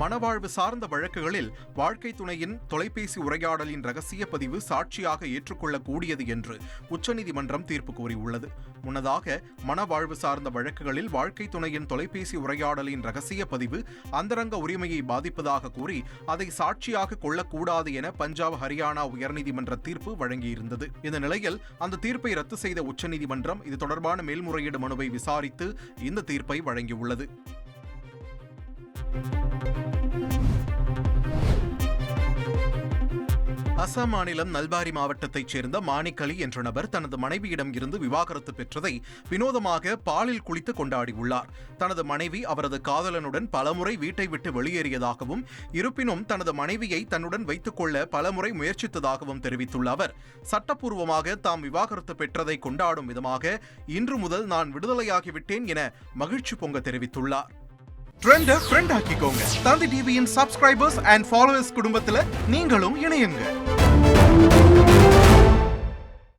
மனவாழ்வு சார்ந்த வழக்குகளில் வாழ்க்கை துணையின் தொலைபேசி உரையாடலின் ரகசிய பதிவு சாட்சியாக ஏற்றுக்கொள்ளக்கூடியது என்று உச்சநீதிமன்றம் தீர்ப்பு கூறியுள்ளது. முன்னதாக மனவாழ்வு சார்ந்த வழக்குகளில் வாழ்க்கை துணையின் தொலைபேசி உரையாடலின் ரகசிய பதிவு அந்தரங்க உரிமையை பாதிப்பதாக கூறி அதை சாட்சியாக கொள்ளக்கூடாது என பஞ்சாப், ஹரியானா உயர்நீதிமன்ற தீர்ப்பு வழங்கியிருந்தது. இந்த நிலையில் அந்த தீர்ப்பை ரத்து செய்த உச்சநீதிமன்றம் இது தொடர்பான மேல்முறையீடு மனுவை விசாரித்து இந்த தீர்ப்பை வழங்கியுள்ளது. அசாம் மாநிலம் நல்பாரி மாவட்டத்தைச் சேர்ந்த மாணிக் அலி என்ற நபர் தனது மனைவியிடம் இருந்து விவாகரத்து பெற்றதை வினோதமாக பாலில் குளித்து கொண்டாடியுள்ளார். தனது மனைவி அவரது காதலனுடன் பலமுறை வீட்டை விட்டு வெளியேறியதாகவும், இருப்பினும் தனது மனைவியை தன்னுடன் வைத்துக் கொள்ள பலமுறை முயற்சித்ததாகவும் தெரிவித்துள்ள அவர், சட்டப்பூர்வமாக தாம் விவாகரத்து பெற்றதை கொண்டாடும் விதமாக இன்று முதல் நான் விடுதலையாகிவிட்டேன் என மகிழ்ச்சி பொங்க தெரிவித்துள்ளார். ட்ரெண்ட ஃப்ரெண்ட் ஆக்கிக்கோங்க. தந்தி டிவியின் சப்ஸ்கிரைபர்ஸ் அண்ட் ஃபாலோவர்ஸ் குடும்பத்தில் நீங்களும் இணையுங்க.